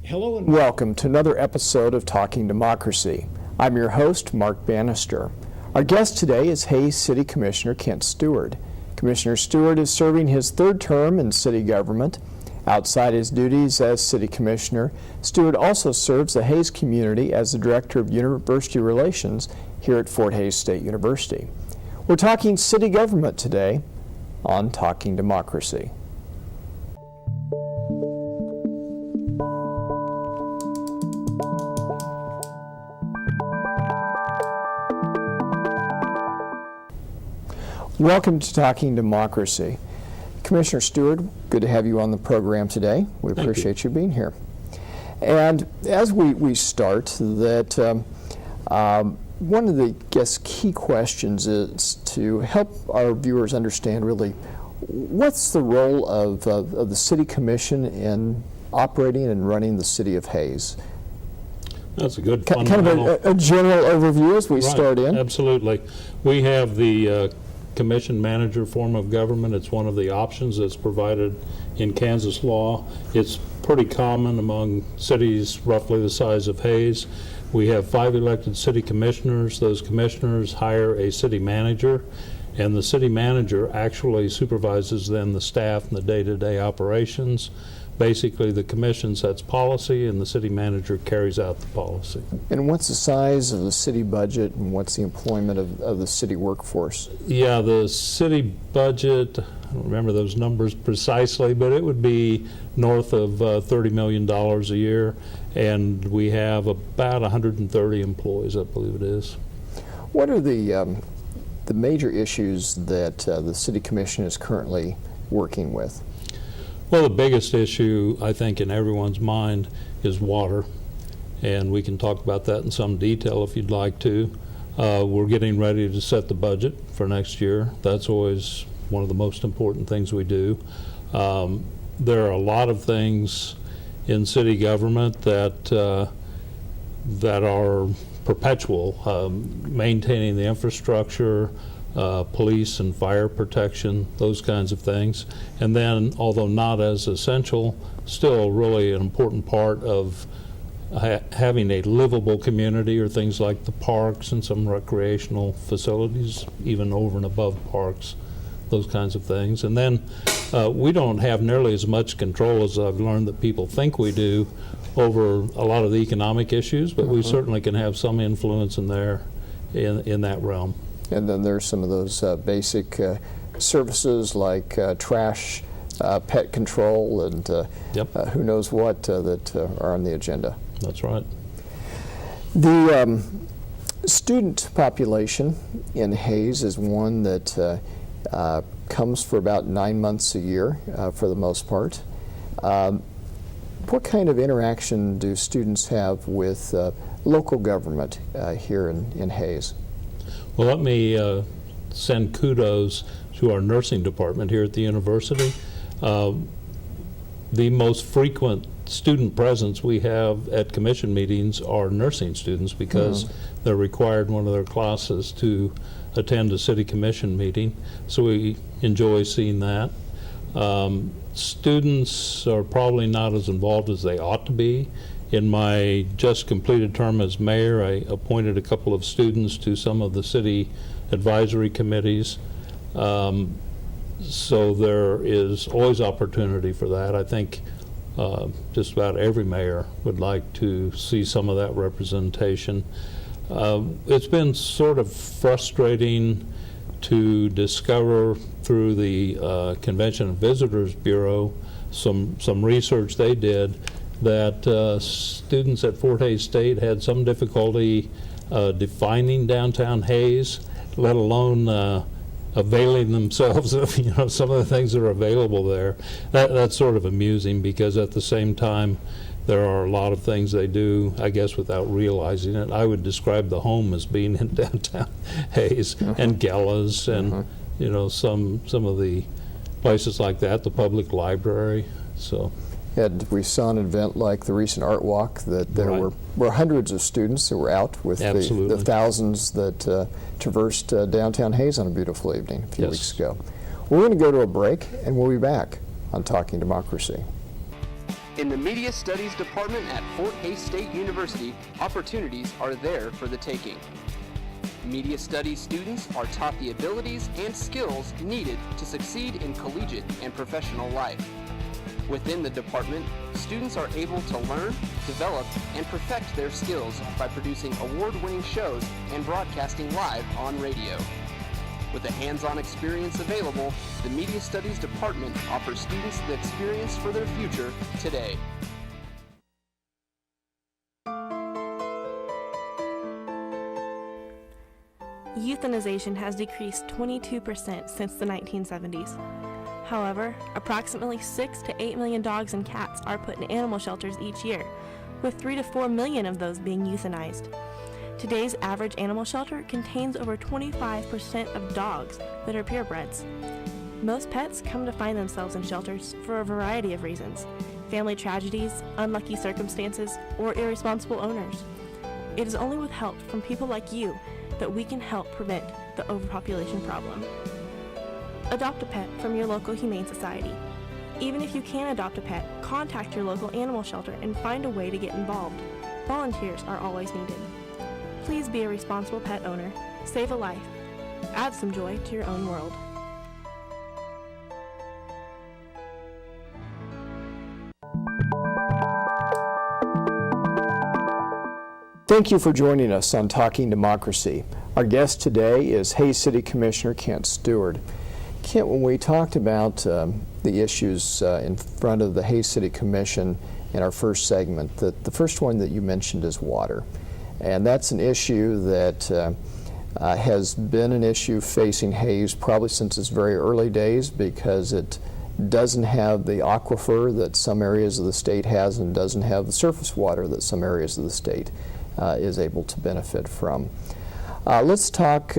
Hello and welcome to another episode of Talking Democracy. I'm your host, Mark Bannister. Our guest today is Hays City Commissioner Kent Stewart. Commissioner Stewart is serving his third term in city government. Outside his duties as city commissioner, Stewart also serves the Hays community as the director of university relations here at Fort Hays State University. We're talking city government today on Talking Democracy. Welcome to Talking Democracy. Commissioner Stewart, good to have you on the program today. We appreciate you being here. And as we start, that one of the key questions is to help our viewers understand really what's the role of the City Commission in operating and running the City of Hays. That's a good kind of a general overview as we start in. Absolutely. We have the commission manager form of government. It's one of the options that's provided in Kansas law. It's pretty common among cities roughly the size of Hays. We have 5 elected city commissioners. Those commissioners hire a city manager, and the city manager actually supervises then the staff and the day-to-day operations. Basically, the commission sets policy and the city manager carries out the policy. And what's the size of the city budget and what's the employment of the city workforce? Yeah, the city budget, I don't remember those numbers precisely, but it would be north of $30 million a year, and we have about 130 employees, I believe it is. What are the major issues that the City Commission is currently working with? Well, the biggest issue, I think, in everyone's mind is water, and we can talk about that in some detail if you'd like to. We're getting ready to set the budget for next year. That's always one of the most important things we do. There are a lot of things in city government that are perpetual, maintaining the infrastructure, police and fire protection, those kinds of things. And then, although not as essential, still really an important part of having a livable community are things like the parks and some recreational facilities, even over and above parks, those kinds of things. And then we don't have nearly as much control as I've learned that people think we do over a lot of the economic issues, but we certainly can have some influence in there in that realm. And then there's some of those basic services like trash, pet control, and who knows what that are on the agenda. That's right. The student population in Hays is one that comes for about 9 months a year for the most part. What kind of interaction do students have with local government here in Hays? Well, let me send kudos to our nursing department here at the university. The most frequent student presence we have at commission meetings are nursing students because they're required in one of their classes to attend a city commission meeting. So we enjoy seeing that. Students are probably not as involved as they ought to be. In my just completed term as mayor, I appointed a couple of students to some of the city advisory committees. So there is always opportunity for that. I think just about every mayor would like to see some of that representation. It's been sort of frustrating to discover through the Convention and Visitors Bureau some research they did that students at Fort Hays State had some difficulty defining downtown Hays, let alone availing themselves of some of the things that are available there. That's sort of amusing because at the same time there are a lot of things they do, I guess, without realizing it. I would describe the home as being in downtown Hays and Gellas and some of the places like that, the public library. So. We saw an event like the recent Art Walk that there were hundreds of students that were out with the thousands that traversed downtown Hays on a beautiful evening a few weeks ago. We're going to go to a break, and we'll be back on Talking Democracy. In the Media Studies Department at Fort Hays State University, opportunities are there for the taking. Media Studies students are taught the abilities and skills needed to succeed in collegiate and professional life. Within the department, students are able to learn, develop, and perfect their skills by producing award-winning shows and broadcasting live on radio. With the hands-on experience available, the Media Studies Department offers students the experience for their future today. Euthanization has decreased 22% since the 1970s. However, approximately 6 to 8 million dogs and cats are put in animal shelters each year, with 3 to 4 million of those being euthanized. Today's average animal shelter contains over 25% of dogs that are purebreds. Most pets come to find themselves in shelters for a variety of reasons: family tragedies, unlucky circumstances, or irresponsible owners. It is only with help from people like you that we can help prevent the overpopulation problem. Adopt a pet from your local humane society. Even if you can't adopt a pet, contact your local animal shelter and find a way to get involved. Volunteers are always needed. Please be a responsible pet owner. Save a life. Add some joy to your own world. Thank you for joining us on Talking Democracy. Our guest today is Hays City Commissioner Kent Stewart. Kent, when we talked about the issues in front of the Hays City Commission in our first segment, the first one that you mentioned is water. And that's an issue that has been an issue facing Hays probably since its very early days, because it doesn't have the aquifer that some areas of the state has, and doesn't have the surface water that some areas of the state is able to benefit from. Let's talk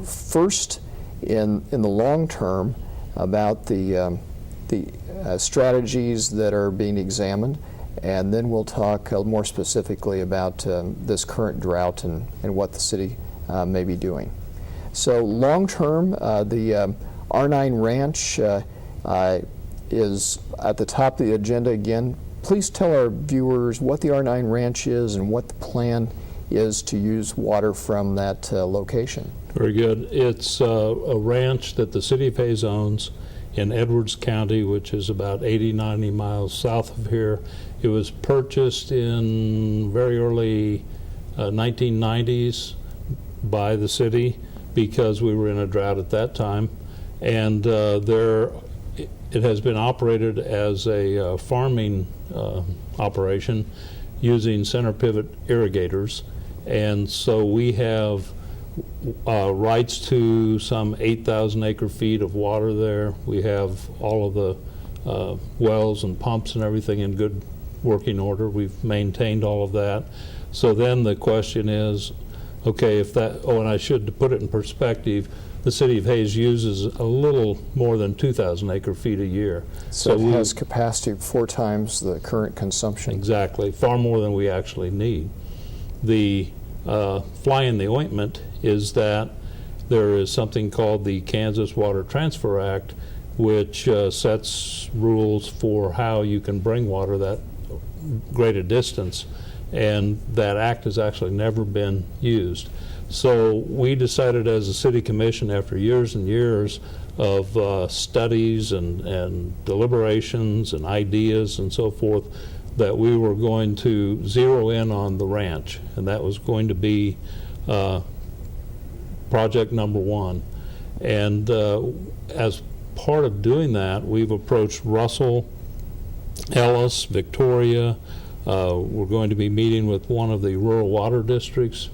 first in the long term about the strategies that are being examined, and then we'll talk more specifically about this current drought and what the city may be doing. So long term, the R9 Ranch is at the top of the agenda again. Please tell our viewers what the R9 Ranch is and what the plan is to use water from that location. Very good. It's a ranch that the city of Hays owns in Edwards County, which is about 80-90 miles south of here. It was purchased in very early 1990s by the city because we were in a drought at that time, and it has been operated as a farming operation using center pivot irrigators, and so we have rights to some 8,000 acre feet of water there. We have all of the wells and pumps and everything in good working order. We've maintained all of that. So then the question is, okay, if that, oh, and I should put it in perspective, the city of Hays uses a little more than 2,000 acre feet a year. So it has capacity 4 times the current consumption. Exactly, far more than we actually need. The fly in the ointment is that there is something called the Kansas Water Transfer Act, which sets rules for how you can bring water that great a distance, and that act has actually never been used. So we decided as a city commission, after years and years of studies and deliberations and ideas and so forth, that we were going to zero in on the ranch, and that was going to be project number 1. And as part of doing that, we've approached Russell, Ellis, Victoria. We're going to be meeting with one of the rural water districts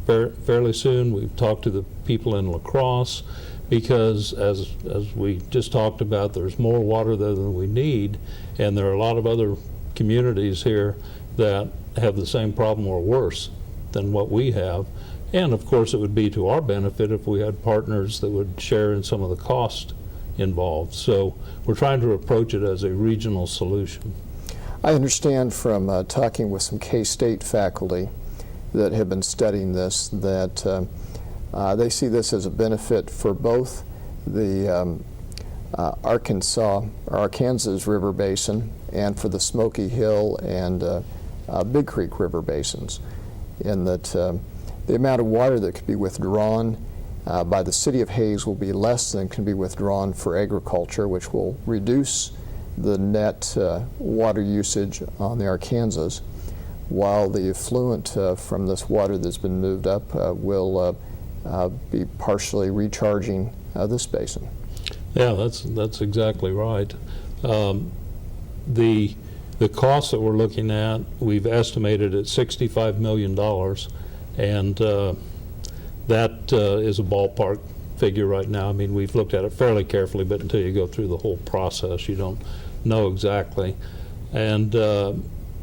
fairly soon. We've talked to the people in La Crosse, because as we just talked about, there's more water there than we need, and there are a lot of other communities here that have the same problem or worse than what we have. And of course it would be to our benefit if we had partners that would share in some of the cost involved. So we're trying to approach it as a regional solution. I understand from talking with some K-State faculty that have been studying this that they see this as a benefit for both the Arkansas River Basin and for the Smoky Hill and Big Creek River basins, in that the amount of water that could be withdrawn by the City of Hays will be less than can be withdrawn for agriculture, which will reduce the net water usage on the Arkansas, while the effluent from this water that's been moved up will be partially recharging this basin. Yeah, that's exactly right. The costs that we're looking at, we've estimated at $65 million, and that is a ballpark figure right now. I mean, we've looked at it fairly carefully, but until you go through the whole process, you don't know exactly. And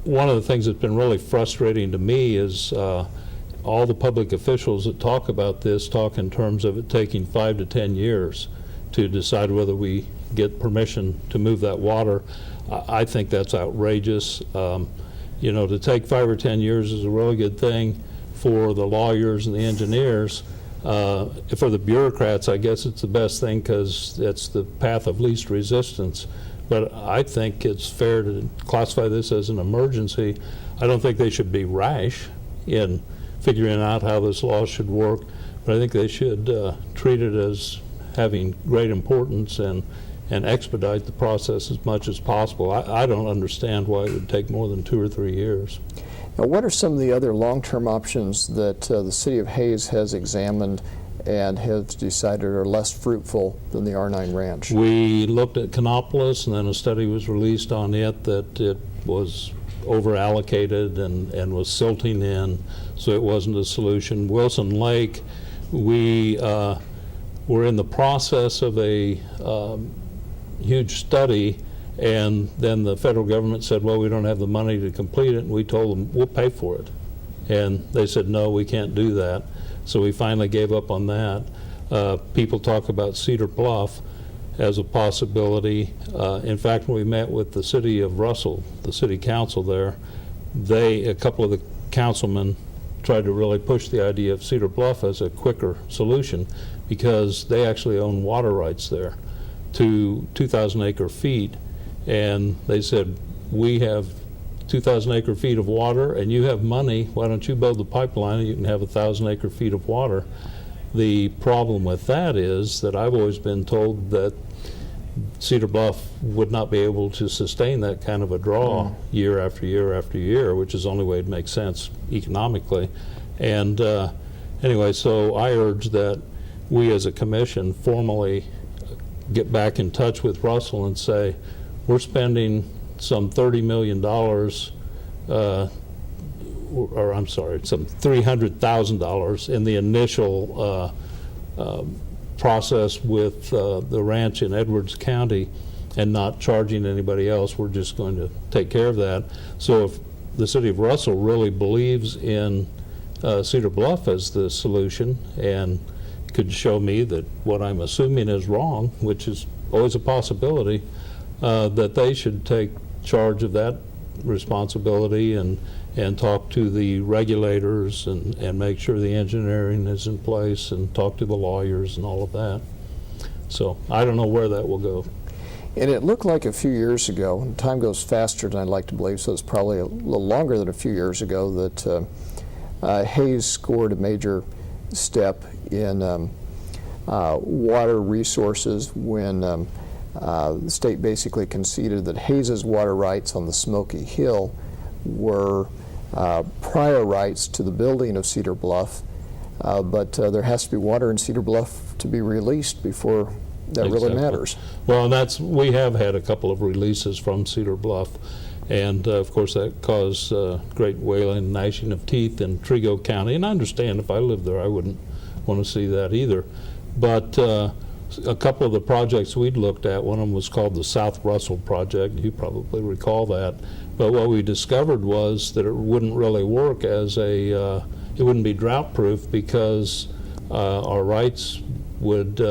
one of the things that's been really frustrating to me is all the public officials that talk about this talk in terms of it taking 5 to 10 years to decide whether we get permission to move that water. I think that's outrageous. You know, to take 5 or 10 years is a really good thing for the lawyers and the engineers. For the bureaucrats, I guess it's the best thing because it's the path of least resistance. But I think it's fair to classify this as an emergency. I don't think they should be rash in figuring out how this law should work, but I think they should treat it as having great importance and expedite the process as much as possible. I don't understand why it would take more than 2 or 3 years. Now, what are some of the other long-term options that the City of Hays has examined and has decided are less fruitful than the R9 Ranch? We looked at Canopolis, and then a study was released on it that it was over-allocated and was silting in, so it wasn't a solution. Wilson Lake, we were in the process of a huge study, and then the federal government said, well, we don't have the money to complete it, and we told them, we'll pay for it. And they said, no, we can't do that. So we finally gave up on that. People talk about Cedar Bluff as a possibility. In fact, when we met with the city of Russell, the city council there, a couple of the councilmen tried to really push the idea of Cedar Bluff as a quicker solution because they actually own water rights there to 2,000 acre feet. And they said, we have 2,000 acre feet of water and you have money, why don't you build the pipeline and you can have 1,000 acre feet of water. The problem with that is that I've always been told that Cedar Bluff would not be able to sustain that kind of a draw year after year after year, which is the only way it makes sense economically. And anyway, so I urge that we as a commission formally get back in touch with Russell and say, we're spending some $30 million, or I'm sorry, some $300,000 in the initial process with the ranch in Edwards County and not charging anybody else. We're just going to take care of that. So if the city of Russell really believes in Cedar Bluff as the solution and could show me that what I'm assuming is wrong, which is always a possibility, that they should take charge of that responsibility and talk to the regulators and make sure the engineering is in place and talk to the lawyers and all of that. So I don't know where that will go. And it looked like a few years ago, and time goes faster than I'd like to believe, so it's probably a little longer than a few years ago, that Hays scored a major step in water resources when the state basically conceded that Hays's water rights on the Smoky Hill were prior rights to the building of Cedar Bluff, but there has to be water in Cedar Bluff to be released before that really matters. Well, and we have had a couple of releases from Cedar Bluff, and of course that caused great wailing and gnashing of teeth in Trego County, and I understand if I lived there I wouldn't want to see that either. But a couple of the projects we'd looked at, one of them was called the South Russell Project, you probably recall that, but what we discovered was that it wouldn't really work as it wouldn't be drought proof because our rights would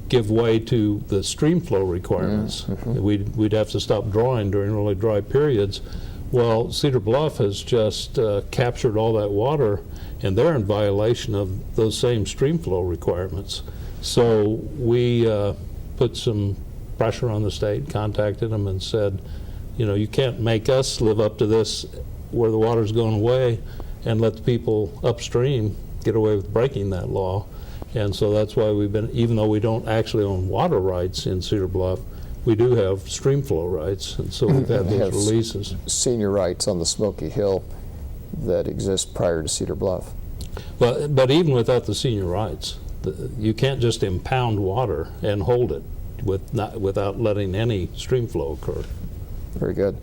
give way to the stream flow requirements. We'd have to stop drawing during really dry periods. Well, Cedar Bluff has just captured all that water, and they're in violation of those same stream flow requirements. So we put some pressure on the state, contacted them and said, you know, you can't make us live up to this where the water's going away and let the people upstream get away with breaking that law. And so that's why we've been, even though we don't actually own water rights in Cedar Bluff, we do have stream flow rights, and so we've had those releases. Senior rights on the Smoky Hill that exist prior to Cedar Bluff. But even without the senior rights, you can't just impound water and hold it without letting any stream flow occur. Very good.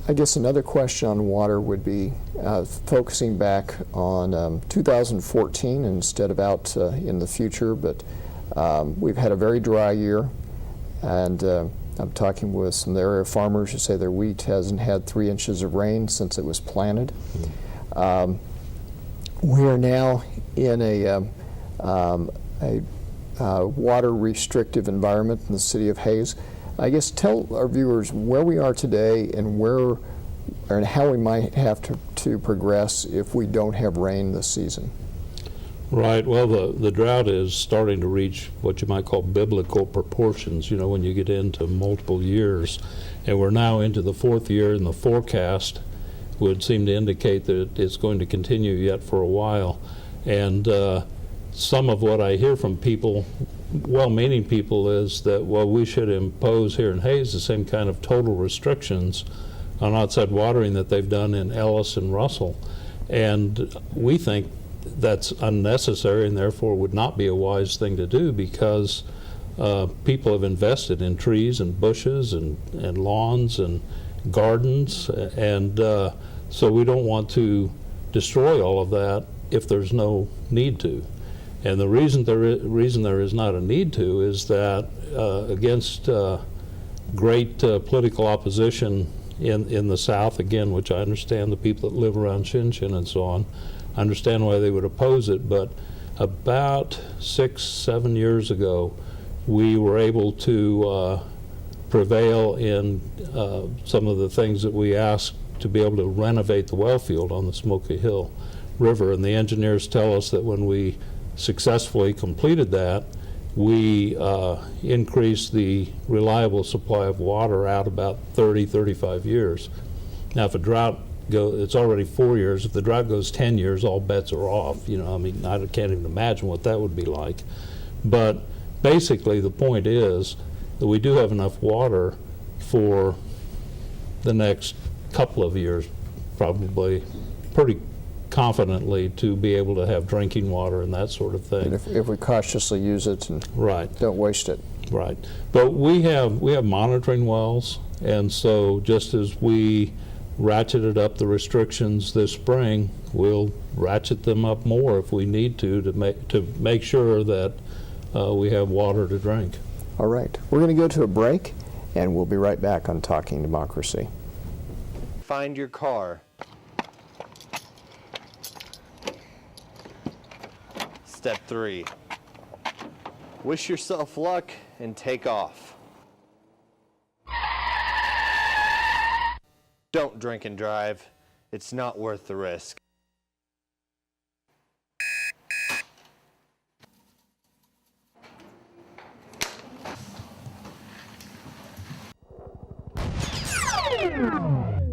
I guess another question on water would be focusing back on 2014 instead of out in the future, but we've had a very dry year, and I'm talking with some area farmers who say their wheat hasn't had 3 inches of rain since it was planted. We are now in a water restrictive environment in the city of Hayes. I guess tell our viewers where we are today and how we might have to progress if we don't have rain this season. Right. Well, the drought is starting to reach what you might call biblical proportions, you know, when you get into multiple years. And we're now into the 4th year, and the forecast would seem to indicate that it's going to continue yet for a while. And some of what I hear from people, well-meaning people, is that, well, we should impose here in Hayes the same kind of total restrictions on outside watering that they've done in Ellis and Russell. And we think that's unnecessary and therefore would not be a wise thing to do, because people have invested in trees and bushes and lawns and gardens, and so we don't want to destroy all of that if there's no need to. And the reason there is not a need to is that against great political opposition in the South, again, which I understand the people that live around Shinshin and so on, I understand why they would oppose it, but about 6-7 years ago, we were able to prevail in some of the things that we asked to be able to renovate the well field on the Smoky Hill River. And the engineers tell us that when we successfully completed that, we increased the reliable supply of water out about 30-35 years. Now, if a drought it's already 4 years. If the drought goes 10 years, all bets are off. You know, I mean, I can't even imagine what that would be like. But basically, the point is that we do have enough water for the next couple of years, probably pretty confidently, to be able to have drinking water and that sort of thing. And if we cautiously use it and don't waste it. Right. But we have monitoring wells, and so just as we ratcheted up the restrictions this spring, we'll ratchet them up more if we need to make sure that we have water to drink. All right. We're going to go to a break, and we'll be right back on Talking Democracy. Find your car. Step 3. Wish yourself luck and take off. Don't drink and drive. It's not worth the risk.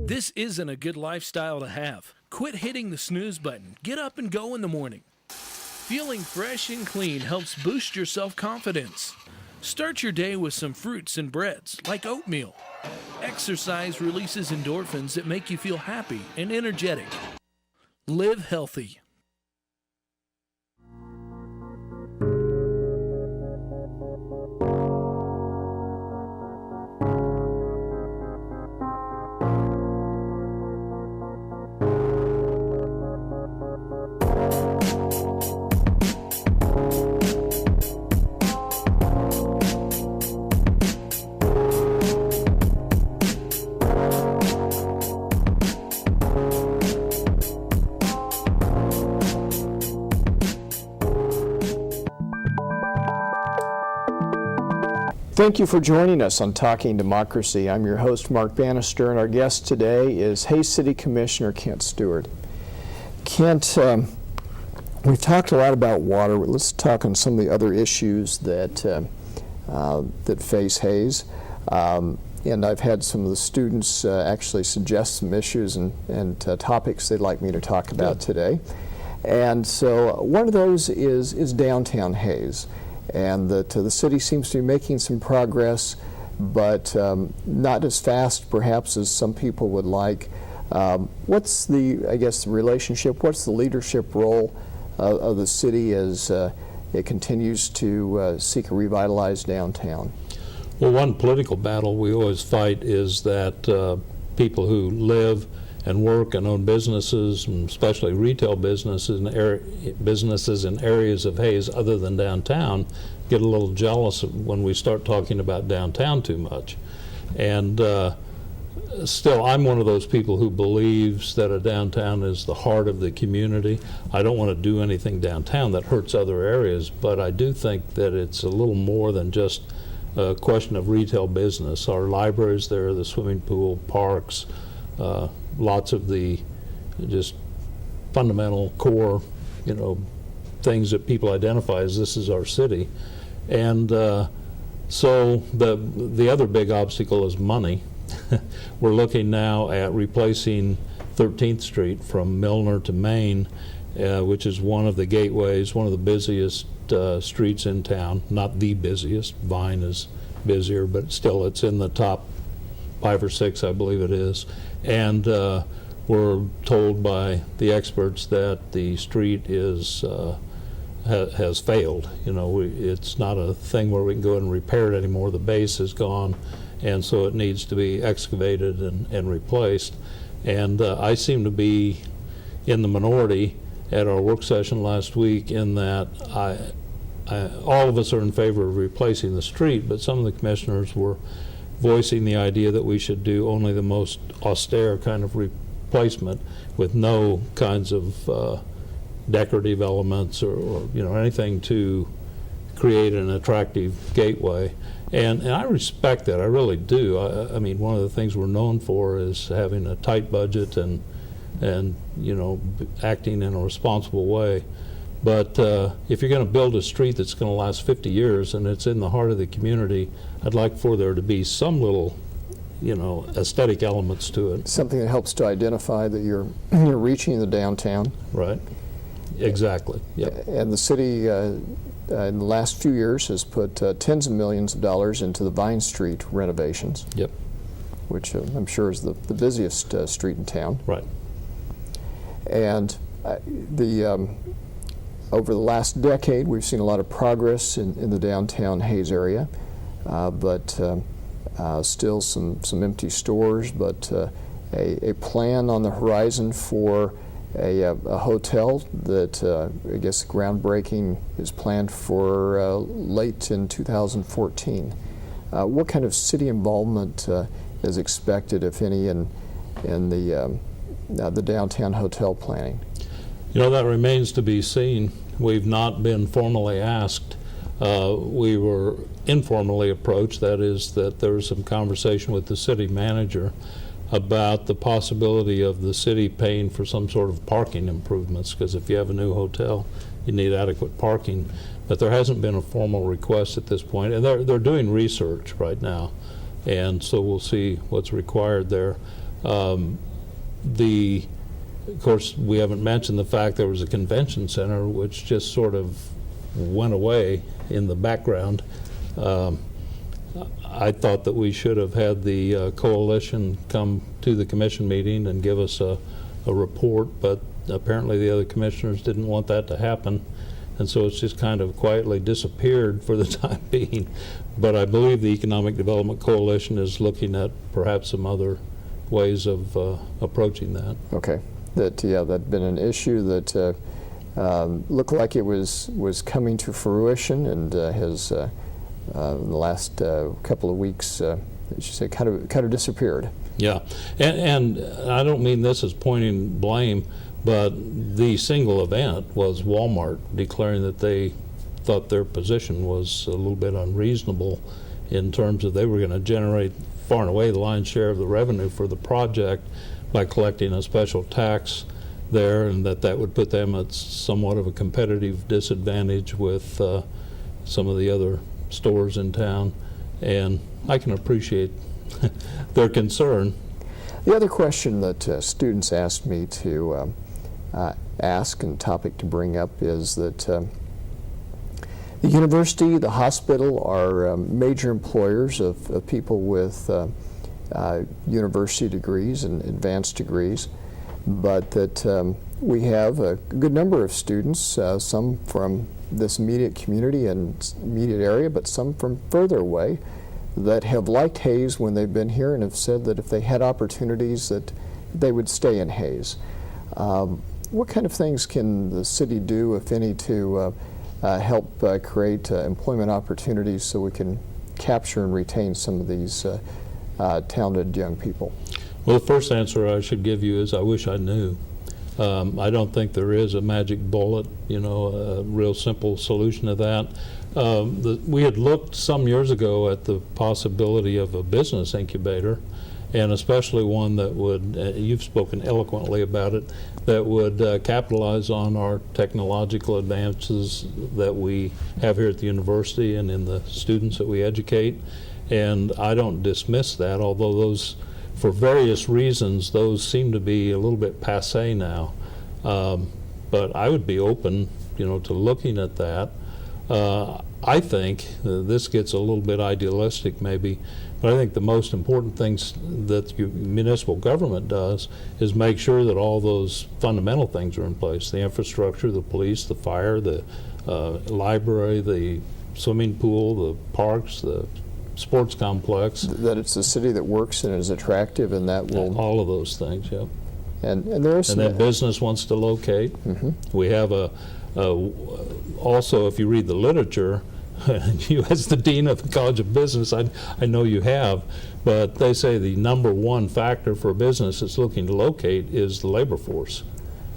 This isn't a good lifestyle to have. Quit hitting the snooze button. Get up and go in the morning. Feeling fresh and clean helps boost your self-confidence. Start your day with some fruits and breads, like oatmeal. Exercise releases endorphins that make you feel happy and energetic. Live healthy. Thank you for joining us on Talking Democracy. I'm your host, Mark Bannister, and our guest today is Hayes City Commissioner Kent Stewart. Kent, We've talked a lot about water. Let's talk on some of the other issues that that face Hayes. And I've had some of the students actually suggest some issues and topics they'd like me to talk about today. And so one of those is downtown Hayes, and that the city seems to be making some progress, but not as fast perhaps as some people would like. What's the, I guess, the relationship, what's the leadership role of the city as it continues to seek a revitalized downtown? Well, one political battle we always fight is that people who live and work and own businesses, and especially retail businesses in areas of Hayes other than downtown, get a little jealous when we start talking about downtown too much. And still, I'm one of those people who believes that a downtown is the heart of the community. I don't want to do anything downtown that hurts other areas, but I do think that it's a little more than just a question of retail business. Our libraries there, the swimming pool, parks, lots of the just fundamental core, things that people identify as this is our city. And so the other big obstacle is money. We're looking now at replacing 13th Street from Milner to Main, which is one of the gateways, one of the busiest streets in town. Not the busiest. Vine is busier, but still it's in the top 5 or 6, I believe it is. And we're told by the experts that the street has failed. It's not a thing where we can go and repair it anymore. The base is gone, and so it needs to be excavated and replaced. And I seem to be in the minority at our work session last week in that all of us are in favor of replacing the street, but some of the commissioners were voicing the idea that we should do only the most austere kind of replacement with no kinds of decorative elements or anything to create an attractive gateway. And I respect that, I really do. I mean, one of the things we're known for is having a tight budget and acting in a responsible way. But if you're going to build a street that's going to last 50 years and it's in the heart of the community, I'd like for there to be some little, aesthetic elements to it. Something that helps to identify that you're reaching the downtown. Right. Exactly. Yep. And the city, in the last few years, has put tens of millions of dollars into the Vine Street renovations. Yep. Which I'm sure is the busiest street in town. Right. And over the last decade, we've seen a lot of progress in the downtown Hayes area, but still some empty stores, but a plan on the horizon for a hotel that I guess groundbreaking is planned for late in 2014. What kind of city involvement is expected, if any, in the downtown hotel planning? That remains to be seen. We've not been formally asked. We were informally approached, that is, that there was some conversation with the city manager about the possibility of the city paying for some sort of parking improvements, because if you have a new hotel, you need adequate parking. But there hasn't been a formal request at this point, and they're doing research right now, and so we'll see what's required there. Of course, we haven't mentioned the fact there was a convention center which just sort of went away in the background. I thought that we should have had the coalition come to the commission meeting and give us a report, but apparently the other commissioners didn't want that to happen, and so it's just kind of quietly disappeared for the time being. But I believe the Economic Development Coalition is looking at perhaps some other ways of approaching that. Okay. That'd been an issue that looked like it was coming to fruition, and has in the last couple of weeks, as you say, kind of disappeared. Yeah, and I don't mean this as pointing blame, but the single event was Walmart declaring that they thought their position was a little bit unreasonable in terms of they were going to generate far and away the lion's share of the revenue for the project by collecting a special tax there, and that would put them at somewhat of a competitive disadvantage with some of the other stores in town, and I can appreciate their concern. The other question that students asked me to ask and topic to bring up is that the university, the hospital are major employers of people with university degrees and advanced degrees, but that we have a good number of students, some from this immediate community and immediate area, but some from further away, that have liked Hayes when they've been here and have said that if they had opportunities that they would stay in Hayes. What kind of things can the city do, if any, to help create employment opportunities so we can capture and retain some of these talented young people? Well, the first answer I should give you is I wish I knew. I don't think there is a magic bullet, a real simple solution to that. We had looked some years ago at the possibility of a business incubator, and especially one that would, you've spoken eloquently about it, that would capitalize on our technological advances that we have here at the university and in the students that we educate. And I don't dismiss that, although those, for various reasons, those seem to be a little bit passé now. But I would be open, to looking at that. I think this gets a little bit idealistic maybe, but I think the most important things that municipal government does is make sure that all those fundamental things are in place: the infrastructure, the police, the fire, the library, the swimming pool, the parks, the sports complex. That it's a city that works and is attractive, and that will... All of those things, yep. And there is... And that business wants to locate. Mm-hmm. We have also, if you read the literature, you as the dean of the College of Business, I know you have, but they say the number one factor for a business that's looking to locate is the labor force.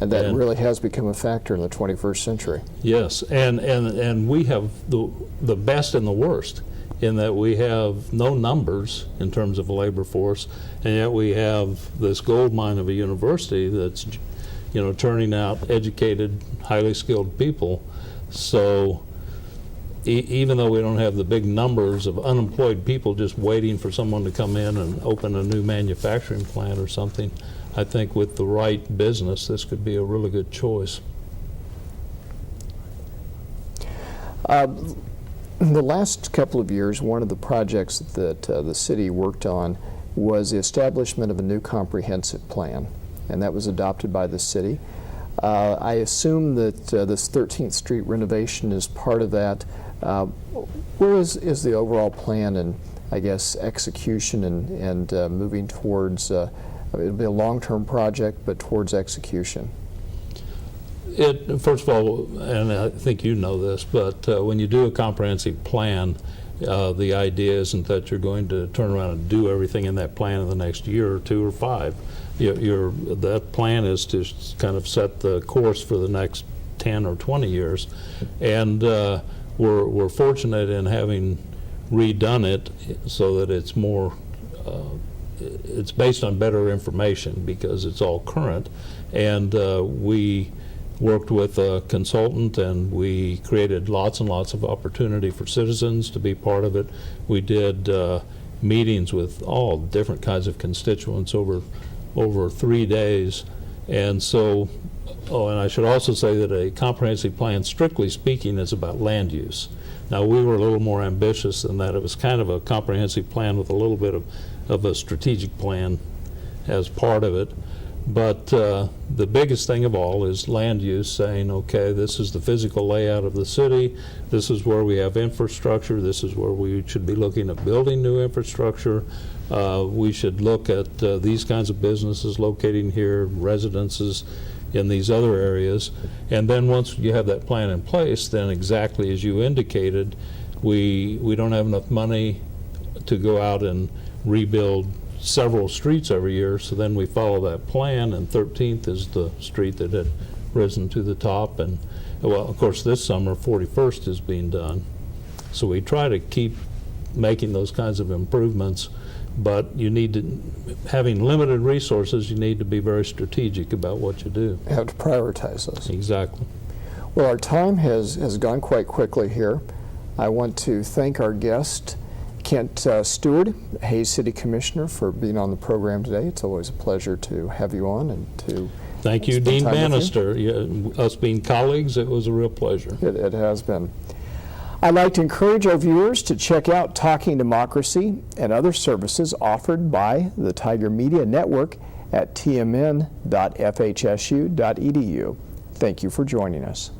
And that really has become a factor in the 21st century. Yes, and we have the best and the worst, in that we have no numbers in terms of a labor force, and yet we have this gold mine of a university that's, turning out educated, highly skilled people. So even though we don't have the big numbers of unemployed people just waiting for someone to come in and open a new manufacturing plant or something, I think with the right business, this could be a really good choice. In the last couple of years, one of the projects that the city worked on was the establishment of a new comprehensive plan, and that was adopted by the city. I assume that this 13th Street renovation is part of that. Where is the overall plan and, I guess, execution and moving towards, it'll be a long-term project, but towards execution? First of all, and I think you know this, but when you do a comprehensive plan, the idea isn't that you're going to turn around and do everything in that plan in the next year or 2 or 5. That plan is to kind of set the course for the next 10 or 20 years. And we're fortunate in having redone it so that it's more, it's based on better information because it's all current. And we worked with a consultant, and we created lots and lots of opportunity for citizens to be part of it. We did meetings with all different kinds of constituents over 3 days. And so, and I should also say that a comprehensive plan, strictly speaking, is about land use. Now, we were a little more ambitious than that. It was kind of a comprehensive plan with a little bit of a strategic plan as part of it. But the biggest thing of all is land use, saying, okay, this is the physical layout of the city, this is where we have infrastructure, this is where we should be looking at building new infrastructure, we should look at these kinds of businesses locating here, residences in these other areas. And then once you have that plan in place, then exactly as you indicated, we don't have enough money to go out and rebuild several streets every year, so then we follow that plan, and 13th is the street that had risen to the top. And well, of course, this summer 41st is being done, so we try to keep making those kinds of improvements, but you need to, having limited resources, you need to be very strategic about what you do. You have to prioritize those. Exactly. Well, our time has gone quite quickly here. I want to thank our guest, Kent Stewart, Hays City Commissioner, for being on the program today. It's always a pleasure to have you on and to Thank you, spend Dean time with you. Bannister. Yeah, us being colleagues, it was a real pleasure. It has been. I'd like to encourage our viewers to check out Talking Democracy and other services offered by the Tiger Media Network at tmn.fhsu.edu. Thank you for joining us.